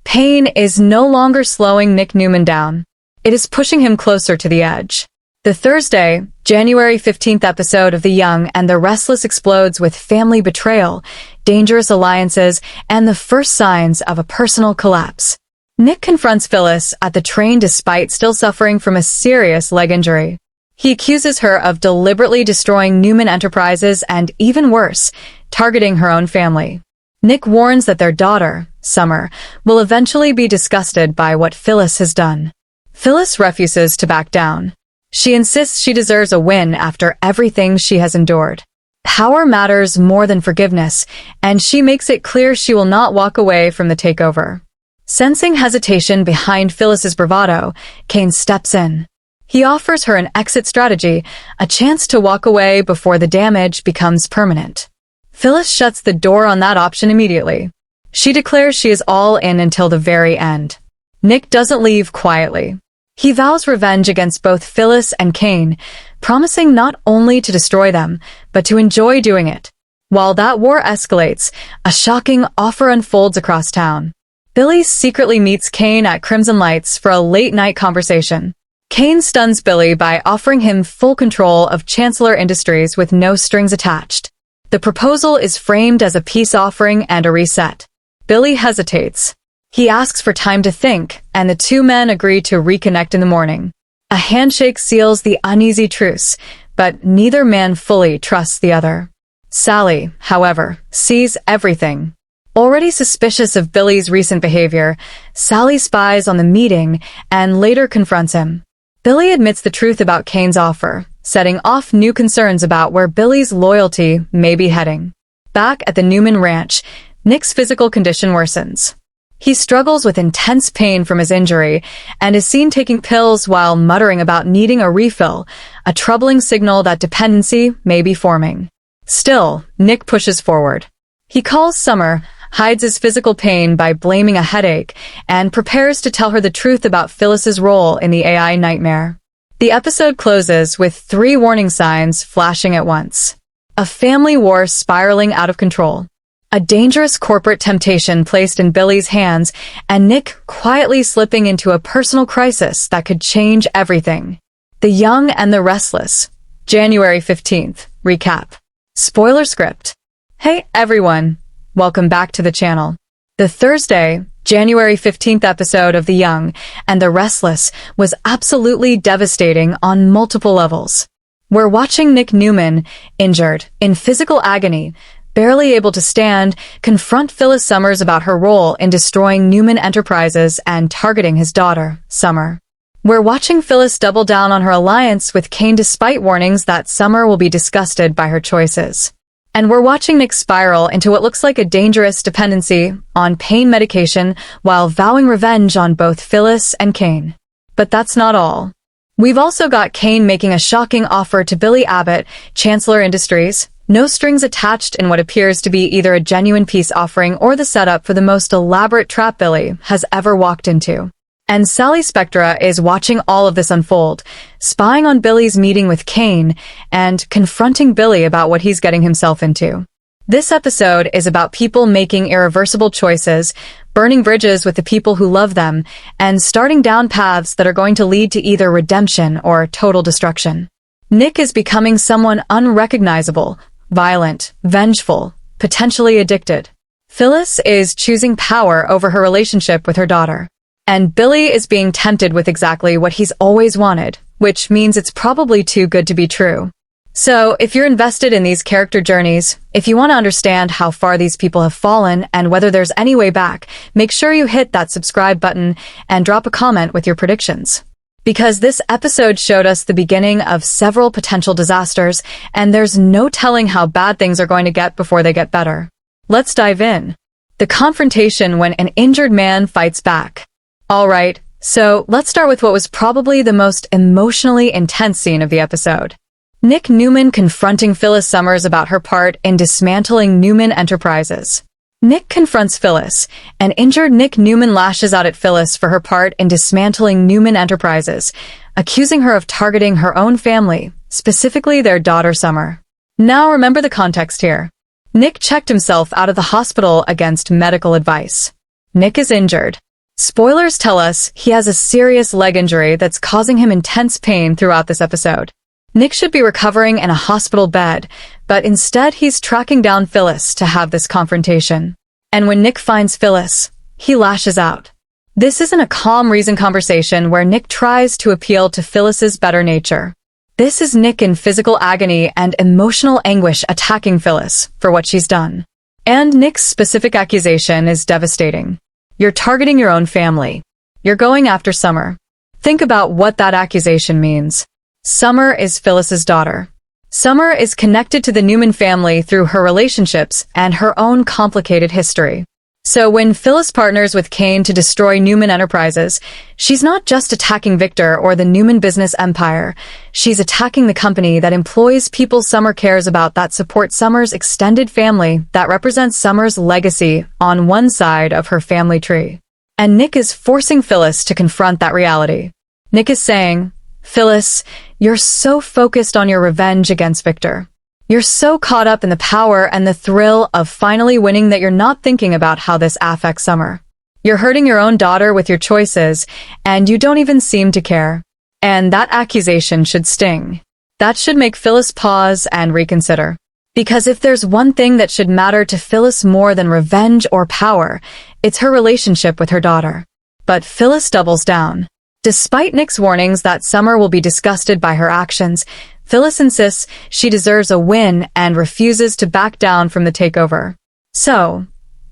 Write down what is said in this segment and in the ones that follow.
Pain is no longer slowing Nick Newman down. It is pushing him closer to the edge. The Thursday, January 15th episode of The Young and the Restless explodes with family betrayal, dangerous alliances, and the first signs of a personal collapse. Nick confronts Phyllis at the train despite still suffering from a serious leg injury. He accuses her of deliberately destroying Newman Enterprises and, even worse, targeting her own family. Nick warns that their daughter, Summer, will eventually be disgusted by what Phyllis has done. Phyllis refuses to back down. She insists she deserves a win after everything she has endured. Power matters more than forgiveness, and she makes it clear she will not walk away from the takeover. Sensing hesitation behind Phyllis's bravado, Kane steps in. He offers her an exit strategy, a chance to walk away before the damage becomes permanent. Phyllis shuts the door on that option immediately. She declares she is all in until the very end. Nick doesn't leave quietly. He vows revenge against both Phyllis and Kane, promising not only to destroy them, but to enjoy doing it. While that war escalates, a shocking offer unfolds across town. Billy secretly meets Kane at Crimson Lights for a late-night conversation. Kane stuns Billy by offering him full control of Chancellor Industries with no strings attached. The proposal is framed as a peace offering and a reset. Billy hesitates. He asks for time to think, and the two men agree to reconnect in the morning. A handshake seals the uneasy truce, but neither man fully trusts the other. Sally, however, sees everything. Already suspicious of Billy's recent behavior, Sally spies on the meeting and later confronts him. Billy admits the truth about Kane's offer, setting off new concerns about where Billy's loyalty may be heading. Back at the Newman ranch, Nick's physical condition worsens. He struggles with intense pain from his injury and is seen taking pills while muttering about needing a refill, a troubling signal that dependency may be forming. Still, Nick pushes forward. He calls Summer, hides his physical pain by blaming a headache, and prepares to tell her the truth about Phyllis's role in the AI nightmare. The episode closes with 3 warning signs flashing at once. A family war spiraling out of control. A dangerous corporate temptation placed in Billy's hands, and Nick quietly slipping into a personal crisis that could change everything. The Young and the Restless, January 15th, recap. Spoiler script. Hey everyone, welcome back to the channel. The Thursday, January 15th episode of The Young and the Restless was absolutely devastating on multiple levels. We're watching Nick Newman, injured, in physical agony, barely able to stand, confront Phyllis Summers about her role in destroying Newman Enterprises and targeting his daughter, Summer. We're watching Phyllis double down on her alliance with Kane despite warnings that Summer will be disgusted by her choices. And we're watching Nick spiral into what looks like a dangerous dependency on pain medication while vowing revenge on both Phyllis and Kane. But that's not all. We've also got Kane making a shocking offer to Billy Abbott, Chancellor Industries, no strings attached in what appears to be either a genuine peace offering or the setup for the most elaborate trap Billy has ever walked into. And Sally Spectra is watching all of this unfold, spying on Billy's meeting with Kane and confronting Billy about what he's getting himself into. This episode is about people making irreversible choices, burning bridges with the people who love them, and starting down paths that are going to lead to either redemption or total destruction. Nick is becoming someone unrecognizable, violent, vengeful, potentially addicted. Phyllis is choosing power over her relationship with her daughter. And Billy is being tempted with exactly what he's always wanted, which means it's probably too good to be true. So, if you're invested in these character journeys, if you want to understand how far these people have fallen and whether there's any way back, make sure you hit that subscribe button and drop a comment with your predictions. Because this episode showed us the beginning of several potential disasters, and there's no telling how bad things are going to get before they get better. Let's dive in. The confrontation when an injured man fights back. Alright, so let's start with what was probably the most emotionally intense scene of the episode. Nick Newman confronting Phyllis Summers about her part in dismantling Newman Enterprises. Nick confronts Phyllis, and injured Nick Newman lashes out at Phyllis for her part in dismantling Newman Enterprises, accusing her of targeting her own family, specifically their daughter Summer. Now remember the context here. Nick checked himself out of the hospital against medical advice. Nick is injured. Spoilers tell us he has a serious leg injury that's causing him intense pain throughout this episode. Nick should be recovering in a hospital bed, but instead he's tracking down Phyllis to have this confrontation. And when Nick finds Phyllis, he lashes out. This isn't a calm reason conversation where Nick tries to appeal to Phyllis's better nature. This is Nick in physical agony and emotional anguish attacking Phyllis for what she's done. And Nick's specific accusation is devastating. You're targeting your own family. You're going after Summer. Think about what that accusation means. Summer is Phyllis's daughter. Summer is connected to the Newman family through her relationships and her own complicated history. So when Phyllis partners with Kane to destroy Newman Enterprises, she's not just attacking Victor or the Newman business empire. She's attacking the company that employs people Summer cares about, that support Summer's extended family, that represents Summer's legacy on one side of her family tree. And Nick is forcing Phyllis to confront that reality. Nick is saying, Phyllis, you're so focused on your revenge against Victor. You're so caught up in the power and the thrill of finally winning that you're not thinking about how this affects Summer. You're hurting your own daughter with your choices, and you don't even seem to care. And that accusation should sting. That should make Phyllis pause and reconsider. Because if there's one thing that should matter to Phyllis more than revenge or power, it's her relationship with her daughter. But Phyllis doubles down. Despite Nick's warnings that Summer will be disgusted by her actions, Phyllis insists she deserves a win and refuses to back down from the takeover. So,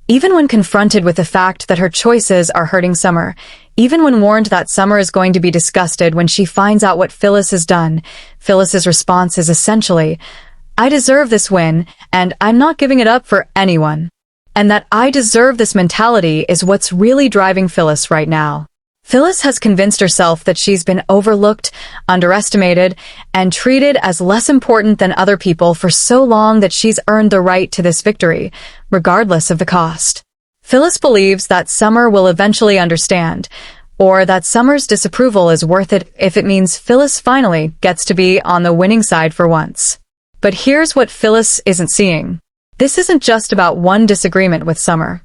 even when confronted with the fact that her choices are hurting Summer, even when warned that Summer is going to be disgusted when she finds out what Phyllis has done, Phyllis's response is essentially, I deserve this win, and I'm not giving it up for anyone. And that I deserve this mentality is what's really driving Phyllis right now. Phyllis has convinced herself that she's been overlooked, underestimated, and treated as less important than other people for so long that she's earned the right to this victory, regardless of the cost. Phyllis believes that Summer will eventually understand, or that Summer's disapproval is worth it if it means Phyllis finally gets to be on the winning side for once. But here's what Phyllis isn't seeing. This isn't just about one disagreement with Summer.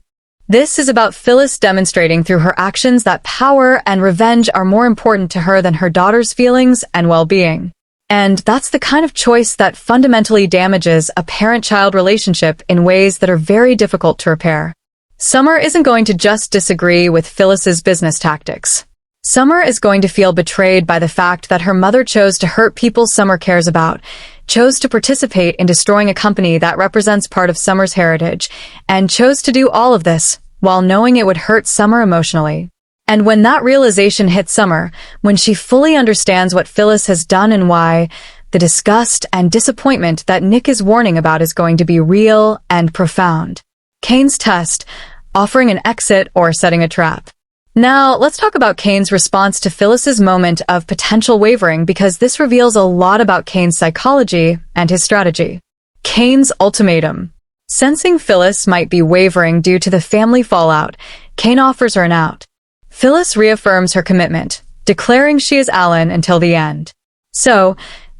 This is about Phyllis demonstrating through her actions that power and revenge are more important to her than her daughter's feelings and well-being. And that's the kind of choice that fundamentally damages a parent-child relationship in ways that are very difficult to repair. Summer isn't going to just disagree with Phyllis's business tactics. Summer is going to feel betrayed by the fact that her mother chose to hurt people Summer cares about, chose to participate in destroying a company that represents part of Summer's heritage, and chose to do all of this while knowing it would hurt Summer emotionally. And when that realization hits Summer, when she fully understands what Phyllis has done and why, the disgust and disappointment that Nick is warning about is going to be real and profound. Kane's test, offering an exit or setting a trap. Now, let's talk about Kane's response to Phyllis's moment of potential wavering, because this reveals a lot about Kane's psychology and his strategy. Kane's ultimatum. Sensing Phyllis might be wavering due to the family fallout, Kane offers her an out. Phyllis reaffirms her commitment, declaring she is Alan until the end. So,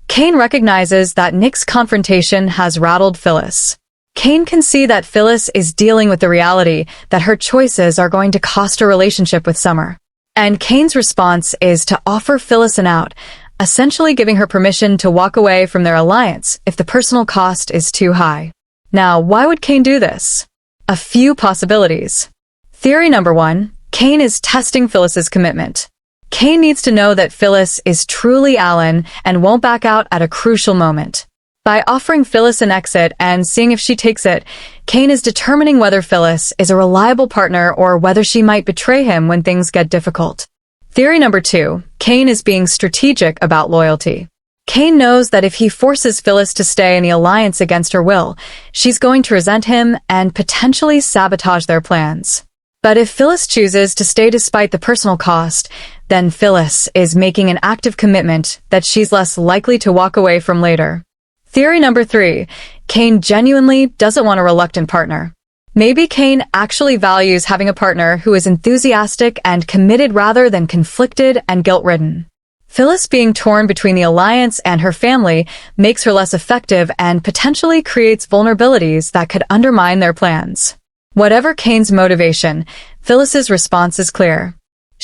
Kane recognizes that Nick's confrontation has rattled Phyllis. Kane can see that Phyllis is dealing with the reality that her choices are going to cost her relationship with Summer. And Kane's response is to offer Phyllis an out, essentially giving her permission to walk away from their alliance if the personal cost is too high. Now, why would Kane do this? A few possibilities. Theory number 1, Kane is testing Phyllis's commitment. Kane needs to know that Phyllis is truly Alan and won't back out at a crucial moment. By offering Phyllis an exit and seeing if she takes it, Kane is determining whether Phyllis is a reliable partner or whether she might betray him when things get difficult. Theory number 2, Kane is being strategic about loyalty. Kane knows that if he forces Phyllis to stay in the alliance against her will, she's going to resent him and potentially sabotage their plans. But if Phyllis chooses to stay despite the personal cost, then Phyllis is making an active commitment that she's less likely to walk away from later. Theory number 3, Kane genuinely doesn't want a reluctant partner. Maybe Kane actually values having a partner who is enthusiastic and committed rather than conflicted and guilt-ridden. Phyllis being torn between the alliance and her family makes her less effective and potentially creates vulnerabilities that could undermine their plans. Whatever Kane's motivation, Phyllis's response is clear.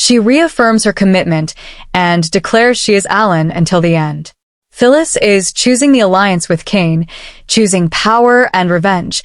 She reaffirms her commitment and declares she is Alan until the end. Phyllis is choosing the alliance with Kane, choosing power and revenge,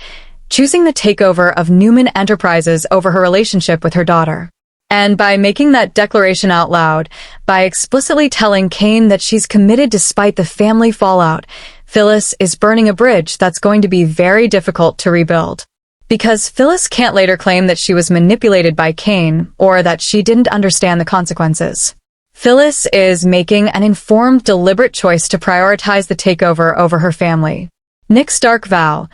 choosing the takeover of Newman Enterprises over her relationship with her daughter. And by making that declaration out loud, by explicitly telling Kane that she's committed despite the family fallout, Phyllis is burning a bridge that's going to be very difficult to rebuild. Because Phyllis can't later claim that she was manipulated by Kane or that she didn't understand the consequences. Phyllis is making an informed, deliberate choice to prioritize the takeover over her family. Nick's dark vow,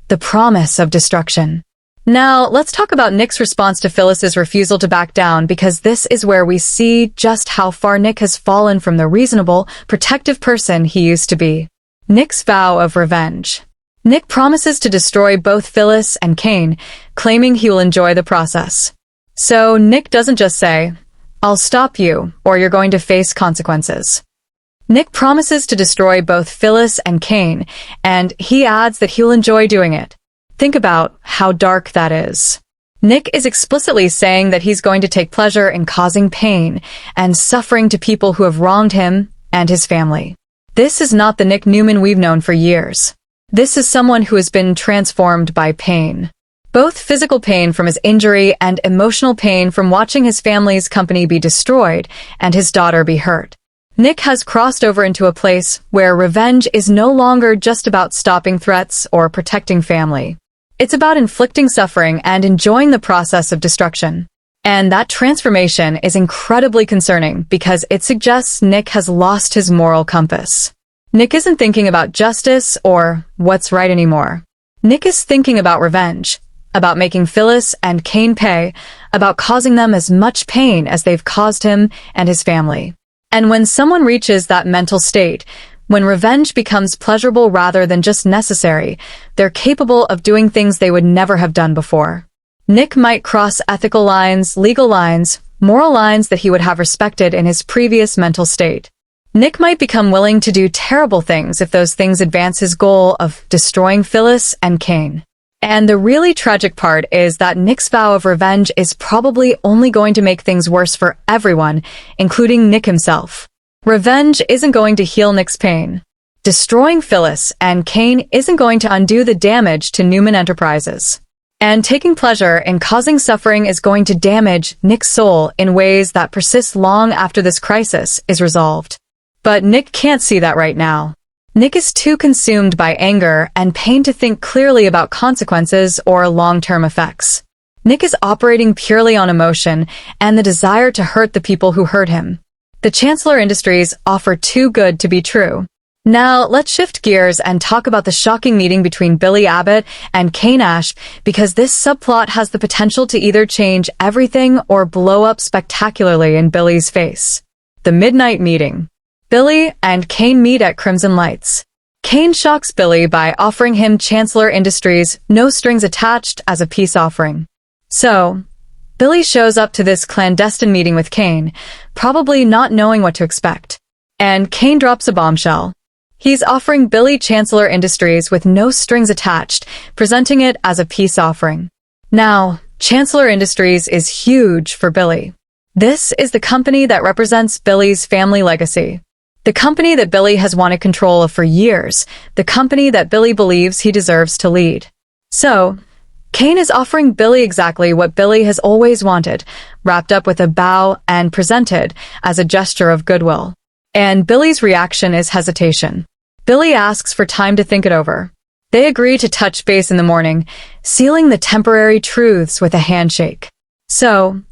the promise of destruction. Now, let's talk about Nick's response to Phyllis's refusal to back down, because this is where we see just how far Nick has fallen from the reasonable, protective person he used to be. Nick's vow of revenge. Nick promises to destroy both Phyllis and Kane, claiming he will enjoy the process. So Nick doesn't just say, "I'll stop you, or you're going to face consequences." Nick promises to destroy both Phyllis and Kane, and he adds that he'll enjoy doing it. Think about how dark that is. Nick is explicitly saying that he's going to take pleasure in causing pain and suffering to people who have wronged him and his family. This is not the Nick Newman we've known for years. This is someone who has been transformed by pain. Both physical pain from his injury and emotional pain from watching his family's company be destroyed and his daughter be hurt. Nick has crossed over into a place where revenge is no longer just about stopping threats or protecting family. It's about inflicting suffering and enjoying the process of destruction. And that transformation is incredibly concerning because it suggests Nick has lost his moral compass. Nick isn't thinking about justice or what's right anymore. Nick is thinking about revenge, about making Phyllis and Kane pay, about causing them as much pain as they've caused him and his family. And when someone reaches that mental state, when revenge becomes pleasurable rather than just necessary, they're capable of doing things they would never have done before. Nick might cross ethical lines, legal lines, moral lines that he would have respected in his previous mental state. Nick might become willing to do terrible things if those things advance his goal of destroying Phyllis and Kane. And the really tragic part is that Nick's vow of revenge is probably only going to make things worse for everyone, including Nick himself. Revenge isn't going to heal Nick's pain. Destroying Phyllis and Kane isn't going to undo the damage to Newman Enterprises. And taking pleasure in causing suffering is going to damage Nick's soul in ways that persist long after this crisis is resolved. But Nick can't see that right now. Nick is too consumed by anger and pain to think clearly about consequences or long-term effects. Nick is operating purely on emotion and the desire to hurt the people who hurt him. The Chancellor Industries offer too good to be true. Now, let's shift gears and talk about the shocking meeting between Billy Abbott and Kane Ash, because this subplot has the potential to either change everything or blow up spectacularly in Billy's face. The midnight meeting. Billy and Kane meet at Crimson Lights. Kane shocks Billy by offering him Chancellor Industries' no strings attached as a peace offering. So, Billy shows up to this clandestine meeting with Kane, probably not knowing what to expect. And Kane drops a bombshell. He's offering Billy Chancellor Industries with no strings attached, presenting it as a peace offering. Now, Chancellor Industries is huge for Billy. This is the company that represents Billy's family legacy. The company that Billy has wanted control of for years, the company that Billy believes he deserves to lead. So, Kane is offering Billy exactly what Billy has always wanted, wrapped up with a bow and presented as a gesture of goodwill. And Billy's reaction is hesitation. Billy asks for time to think it over. They agree to touch base in the morning, sealing the temporary truths with a handshake. So,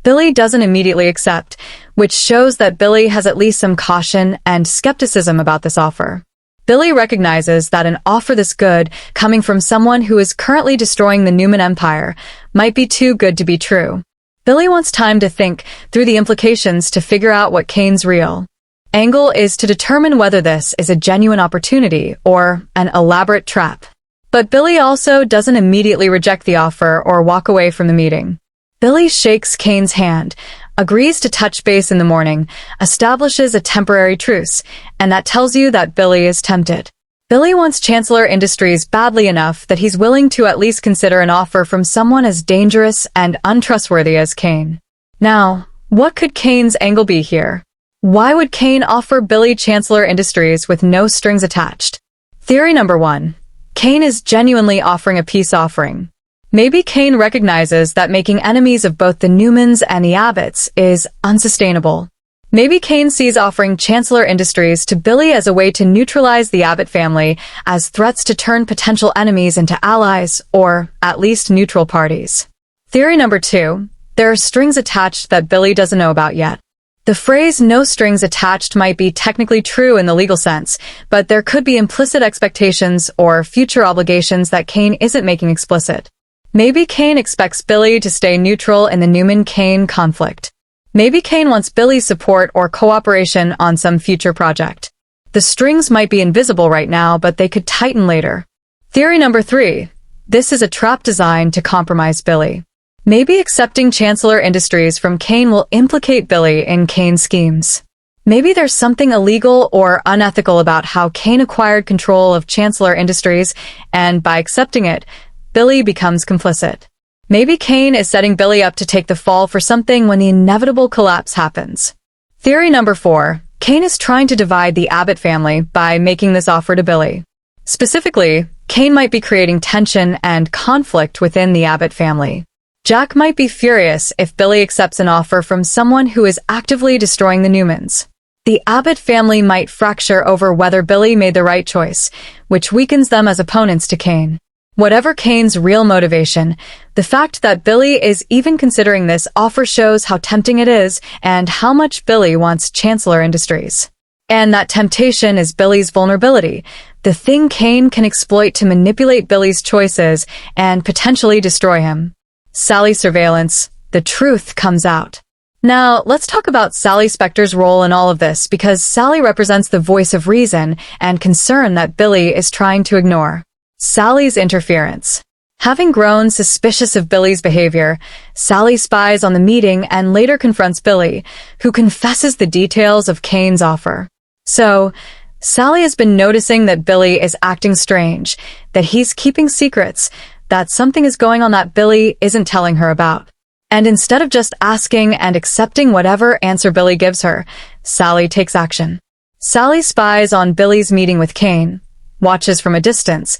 Billy doesn't immediately accept, which shows that Billy has at least some caution and skepticism about this offer. Billy recognizes that an offer this good, coming from someone who is currently destroying the Newman Empire, might be too good to be true. Billy wants time to think through the implications to figure out what Kane's real angle is, to determine whether this is a genuine opportunity or an elaborate trap. But Billy also doesn't immediately reject the offer or walk away from the meeting. Billy shakes Kane's hand, agrees to touch base in the morning, establishes a temporary truce, and that tells you that Billy is tempted. Billy wants Chancellor Industries badly enough that he's willing to at least consider an offer from someone as dangerous and untrustworthy as Kane. Now, What could Kane's angle be here? Why would Kane offer Billy Chancellor Industries with no strings attached? Theory number 1. Kane is genuinely offering a peace offering. Maybe Kane recognizes that making enemies of both the Newmans and the Abbotts is unsustainable. Maybe Kane sees offering Chancellor Industries to Billy as a way to neutralize the Abbott family as threats to turn potential enemies into allies, or at least neutral parties. Theory number 2. There are strings attached that Billy doesn't know about yet. The phrase "no strings attached" might be technically true in the legal sense, but there could be implicit expectations or future obligations that Kane isn't making explicit. Maybe Kane expects Billy to stay neutral in the Newman-Kane conflict. Maybe Kane wants Billy's support or cooperation on some future project. The strings might be invisible right now, but they could tighten later. Theory number 3. This is a trap designed to compromise Billy. Maybe accepting Chancellor Industries from Kane will implicate Billy in Kane's schemes. Maybe there's something illegal or unethical about how Kane acquired control of Chancellor Industries, and by accepting it, Billy becomes complicit. Maybe Kane is setting Billy up to take the fall for something when the inevitable collapse happens. Theory number 4. Kane is trying to divide the Abbott family by making this offer to Billy. Specifically, Kane might be creating tension and conflict within the Abbott family. Jack might be furious if Billy accepts an offer from someone who is actively destroying the Newmans. The Abbott family might fracture over whether Billy made the right choice, which weakens them as opponents to Kane. Whatever Kane's real motivation, the fact that Billy is even considering this offer shows how tempting it is and how much Billy wants Chancellor Industries. And that temptation is Billy's vulnerability, the thing Kane can exploit to manipulate Billy's choices and potentially destroy him. Sally's surveillance, the truth comes out. Now, let's talk about Sally Spector's role in all of this, because Sally represents the voice of reason and concern that Billy is trying to ignore. Sally's interference. Having grown suspicious of Billy's behavior, Sally spies on the meeting and later confronts Billy, who confesses the details of Kane's offer. So, Sally has been noticing that Billy is acting strange, that he's keeping secrets, that something is going on that Billy isn't telling her about. And instead of just asking and accepting whatever answer Billy gives her, Sally takes action. Sally spies on Billy's meeting with Kane, watches from a distance,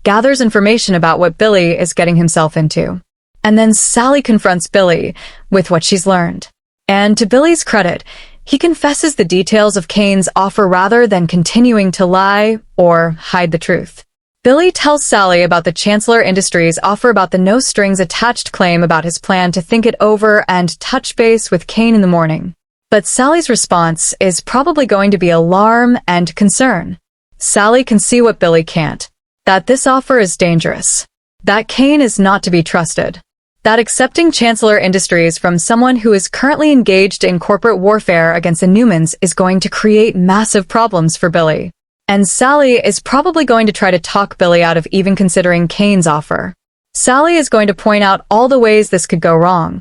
gathers information about what Billy is getting himself into. And then Sally confronts Billy with what she's learned. And to Billy's credit, he confesses the details of Kane's offer rather than continuing to lie or hide the truth. Billy tells Sally about the Chancellor Industries offer, about the no-strings-attached claim, about his plan to think it over and touch base with Kane in the morning. But Sally's response is probably going to be alarm and concern. Sally can see what Billy can't. That this offer is dangerous. That Kane is not to be trusted. That accepting Chancellor Industries from someone who is currently engaged in corporate warfare against the Newmans is going to create massive problems for Billy. And Sally is probably going to try to talk Billy out of even considering Kane's offer. Sally is going to point out all the ways this could go wrong,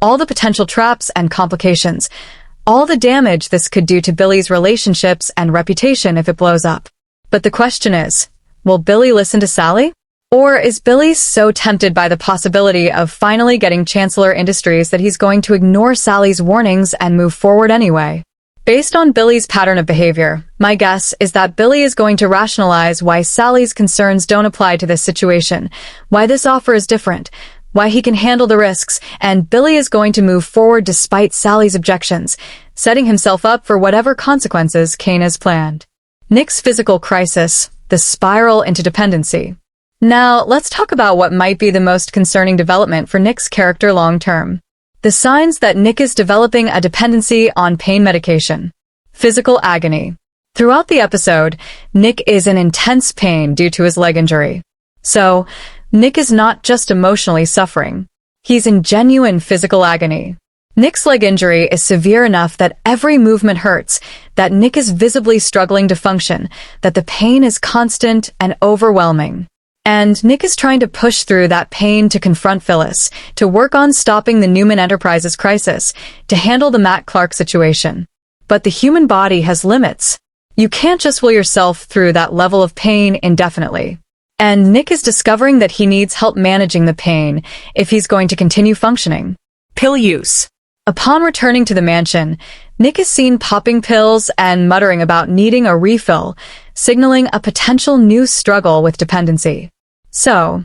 all the potential traps and complications, all the damage this could do to Billy's relationships and reputation if it blows up. But the question is, will Billy listen to Sally? Or is Billy so tempted by the possibility of finally getting Chancellor Industries that he's going to ignore Sally's warnings and move forward anyway? Based on Billy's pattern of behavior, my guess is that Billy is going to rationalize why Sally's concerns don't apply to this situation, why this offer is different, why he can handle the risks, and Billy is going to move forward despite Sally's objections, setting himself up for whatever consequences Kane has planned. Nick's physical crisis, the spiral into dependency. Now, let's talk about what might be the most concerning development for Nick's character long-term. The signs that Nick is developing a dependency on pain medication. Physical agony. Throughout the episode, Nick is in intense pain due to his leg injury. So, Nick is not just emotionally suffering. He's in genuine physical agony. Nick's leg injury is severe enough that every movement hurts, that Nick is visibly struggling to function, that the pain is constant and overwhelming. And Nick is trying to push through that pain to confront Phyllis, to work on stopping the Newman Enterprises crisis, to handle the Matt Clark situation. But the human body has limits. You can't just will yourself through that level of pain indefinitely. And Nick is discovering that he needs help managing the pain if he's going to continue functioning. Pill use. Upon returning to the mansion, Nick is seen popping pills and muttering about needing a refill, signaling a potential new struggle with dependency. So,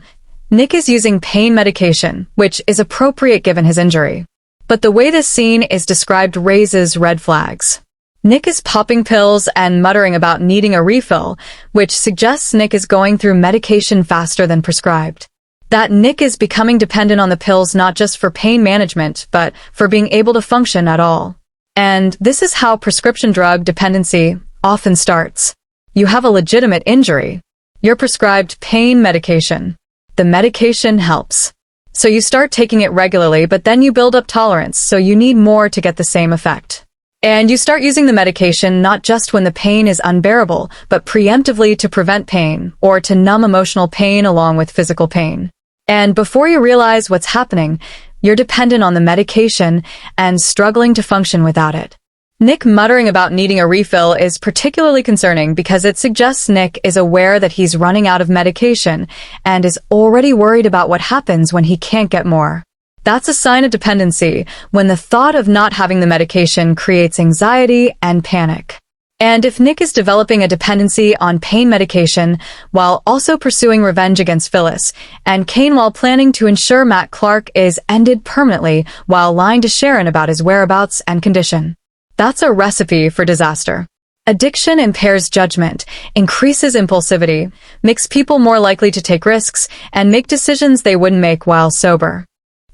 Nick is using pain medication, which is appropriate given his injury. But the way this scene is described raises red flags. Nick is popping pills and muttering about needing a refill, which suggests Nick is going through medication faster than prescribed. That Nick is becoming dependent on the pills not just for pain management, but for being able to function at all. And this is how prescription drug dependency often starts. You have a legitimate injury. You're prescribed pain medication. The medication helps. So you start taking it regularly, but then you build up tolerance, so you need more to get the same effect. And you start using the medication not just when the pain is unbearable, but preemptively to prevent pain, or to numb emotional pain along with physical pain. And before you realize what's happening, you're dependent on the medication and struggling to function without it. Nick muttering about needing a refill is particularly concerning because it suggests Nick is aware that he's running out of medication and is already worried about what happens when he can't get more. That's a sign of dependency when the thought of not having the medication creates anxiety and panic. And if Nick is developing a dependency on pain medication while also pursuing revenge against Phyllis, and Kane while planning to ensure Matt Clark is ended permanently while lying to Sharon about his whereabouts and condition, that's a recipe for disaster. Addiction impairs judgment, increases impulsivity, makes people more likely to take risks, and make decisions they wouldn't make while sober.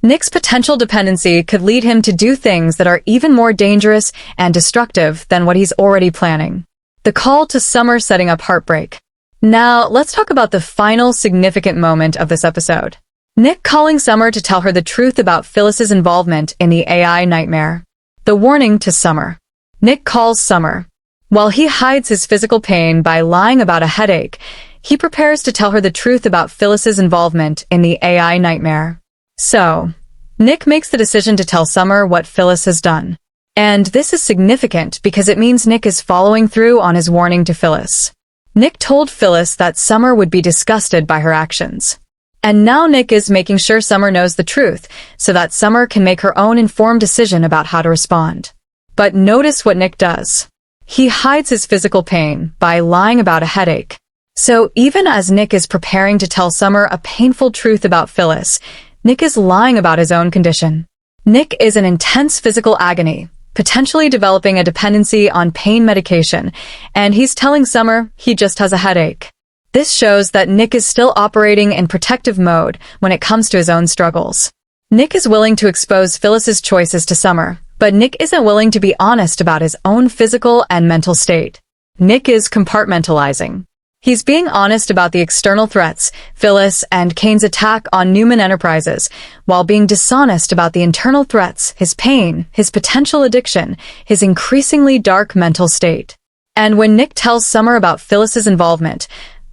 Nick's potential dependency could lead him to do things that are even more dangerous and destructive than what he's already planning. The call to Summer setting up heartbreak. Now, let's talk about the final significant moment of this episode. Nick calling Summer to tell her the truth about Phyllis's involvement in the AI nightmare. The warning to Summer. Nick calls Summer. While he hides his physical pain by lying about a headache, he prepares to tell her the truth about Phyllis's involvement in the AI nightmare. So, Nick makes the decision to tell Summer what Phyllis has done. And this is significant because it means Nick is following through on his warning to Phyllis. Nick told Phyllis that Summer would be disgusted by her actions. And now Nick is making sure Summer knows the truth so that Summer can make her own informed decision about how to respond. But notice what Nick does. He hides his physical pain by lying about a headache. So even as Nick is preparing to tell Summer a painful truth about Phyllis, Nick is lying about his own condition. Nick is in intense physical agony, potentially developing a dependency on pain medication, and he's telling Summer he just has a headache. This shows that Nick is still operating in protective mode when it comes to his own struggles. Nick is willing to expose Phyllis's choices to Summer, but Nick isn't willing to be honest about his own physical and mental state. Nick is compartmentalizing. He's being honest about the external threats, Phyllis and Kane's attack on Newman Enterprises, while being dishonest about the internal threats, his pain, his potential addiction, his increasingly dark mental state. And when Nick tells Summer about Phyllis's involvement,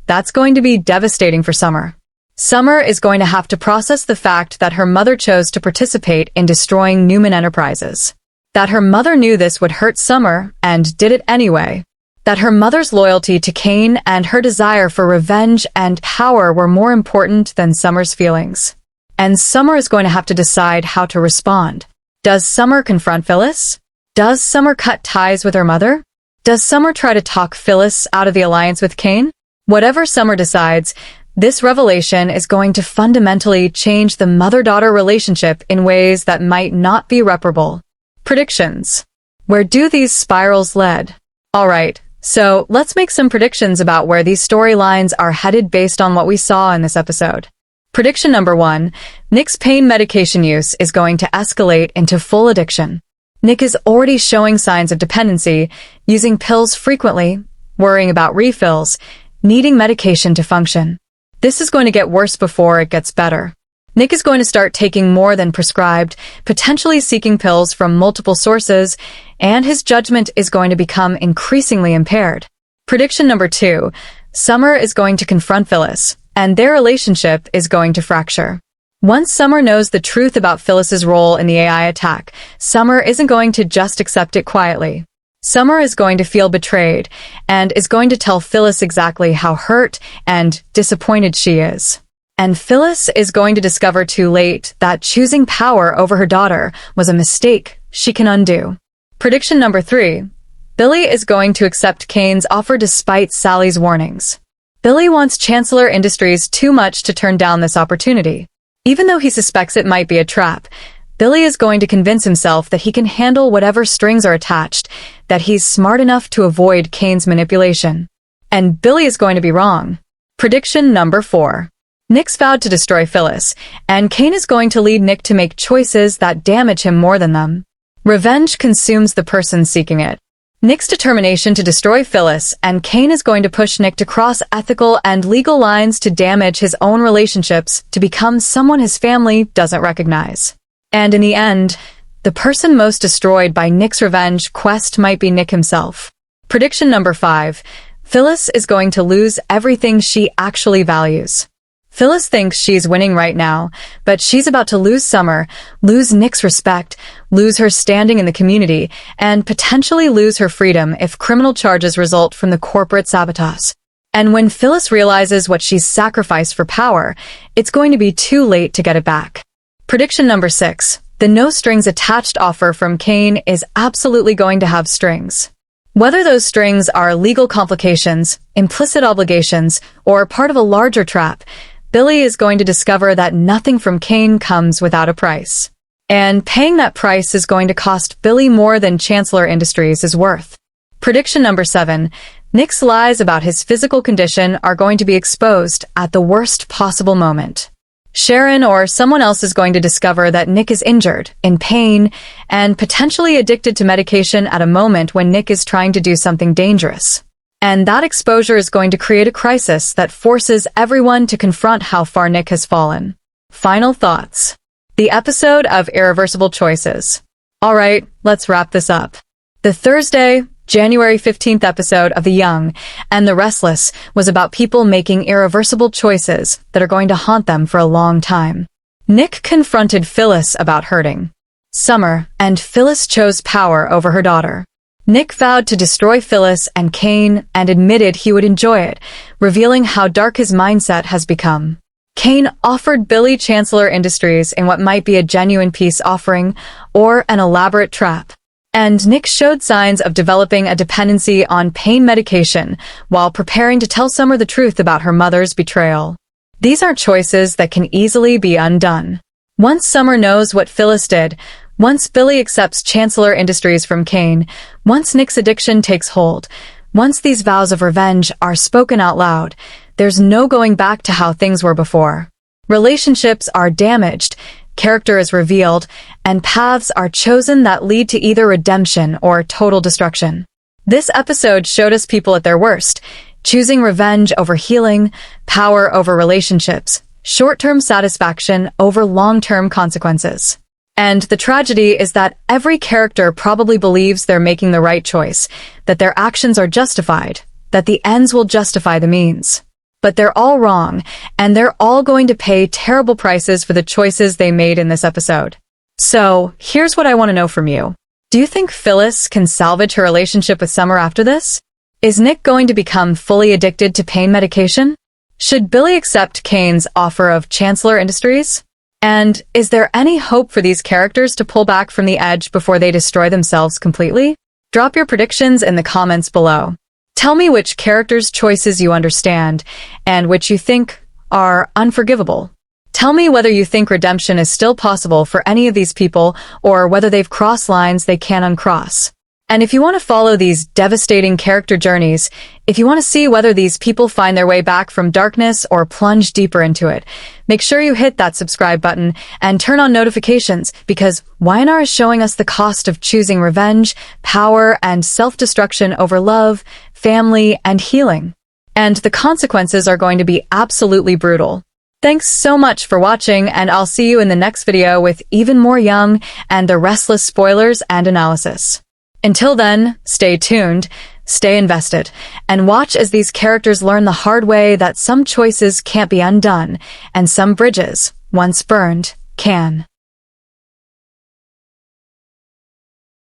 that's going to be devastating for Summer. Summer is going to have to process the fact that her mother chose to participate in destroying Newman Enterprises. That her mother knew this would hurt Summer and did it anyway. That her mother's loyalty to Kane and her desire for revenge and power were more important than Summer's feelings. And Summer is going to have to decide how to respond. Does Summer confront Phyllis? Does Summer cut ties with her mother? Does Summer try to talk Phyllis out of the alliance with Kane? Whatever Summer decides, this revelation is going to fundamentally change the mother-daughter relationship in ways that might not be reparable. Predictions. Where do these spirals lead? Alright. So, let's make some predictions about where these storylines are headed based on what we saw in this episode. Prediction number 1, Nick's pain medication use is going to escalate into full addiction. Nick is already showing signs of dependency, using pills frequently, worrying about refills, needing medication to function. This is going to get worse before it gets better. Nick is going to start taking more than prescribed, potentially seeking pills from multiple sources, and his judgment is going to become increasingly impaired. Prediction number 2, Summer is going to confront Phyllis, and their relationship is going to fracture. Once Summer knows the truth about Phyllis's role in the AI attack, Summer isn't going to just accept it quietly. Summer is going to feel betrayed, and is going to tell Phyllis exactly how hurt and disappointed she is. And Phyllis is going to discover too late that choosing power over her daughter was a mistake she can undo. Prediction number 3. Billy is going to accept Kane's offer despite Sally's warnings. Billy wants Chancellor Industries too much to turn down this opportunity. Even though he suspects it might be a trap, Billy is going to convince himself that he can handle whatever strings are attached, that he's smart enough to avoid Kane's manipulation. And Billy is going to be wrong. Prediction number 4. Nick's vowed to destroy Phyllis, and Kane is going to lead Nick to make choices that damage him more than them. Revenge consumes the person seeking it. Nick's determination to destroy Phyllis, and Kane is going to push Nick to cross ethical and legal lines to damage his own relationships to become someone his family doesn't recognize. And in the end, the person most destroyed by Nick's revenge quest might be Nick himself. Prediction number 5. Phyllis is going to lose everything she actually values. Phyllis thinks she's winning right now, but she's about to lose Summer, lose Nick's respect, lose her standing in the community, and potentially lose her freedom if criminal charges result from the corporate sabotage. And when Phyllis realizes what she's sacrificed for power, it's going to be too late to get it back. Prediction number 6. The no strings attached offer from Kane is absolutely going to have strings. Whether those strings are legal complications, implicit obligations, or part of a larger trap, Billy is going to discover that nothing from Kane comes without a price. And paying that price is going to cost Billy more than Chancellor Industries is worth. Prediction number 7. Nick's lies about his physical condition are going to be exposed at the worst possible moment. Sharon or someone else is going to discover that Nick is injured, in pain, and potentially addicted to medication at a moment when Nick is trying to do something dangerous. And that exposure is going to create a crisis that forces everyone to confront how far Nick has fallen. Final thoughts. The episode of Irreversible Choices. Alright, let's wrap this up. The Thursday, January 15th episode of The Young and the Restless was about people making irreversible choices that are going to haunt them for a long time. Nick confronted Phyllis about hurting Summer, and Phyllis chose power over her daughter. Nick vowed to destroy Phyllis and Kane and admitted he would enjoy it, revealing how dark his mindset has become. Kane offered Billy Chancellor Industries in what might be a genuine peace offering or an elaborate trap. And Nick showed signs of developing a dependency on pain medication while preparing to tell Summer the truth about her mother's betrayal. These are choices that can easily be undone. Once Summer knows what Phyllis did, once Billy accepts Chancellor Industries from Kane, once Nick's addiction takes hold, once these vows of revenge are spoken out loud, there's no going back to how things were before. Relationships are damaged, character is revealed, and paths are chosen that lead to either redemption or total destruction. This episode showed us people at their worst, choosing revenge over healing, power over relationships, short-term satisfaction over long-term consequences. And the tragedy is that every character probably believes they're making the right choice, that their actions are justified, that the ends will justify the means. But they're all wrong, and they're all going to pay terrible prices for the choices they made in this episode. So, here's what I want to know from you. Do you think Phyllis can salvage her relationship with Summer after this? Is Nick going to become fully addicted to pain medication? Should Billy accept Kane's offer of Chancellor Industries? And is there any hope for these characters to pull back from the edge before they destroy themselves completely? Drop your predictions in the comments below. Tell me which characters' choices you understand and which you think are unforgivable. Tell me whether you think redemption is still possible for any of these people or whether they've crossed lines they can't uncross. And if you want to follow these devastating character journeys, if you want to see whether these people find their way back from darkness or plunge deeper into it, make sure you hit that subscribe button and turn on notifications because YNR is showing us the cost of choosing revenge, power, and self-destruction over love, family, and healing. And the consequences are going to be absolutely brutal. Thanks so much for watching, and I'll see you in the next video with even more Young and the Restless spoilers and analysis. Until then, stay tuned, stay invested, and watch as these characters learn the hard way that some choices can't be undone, and some bridges, once burned, can.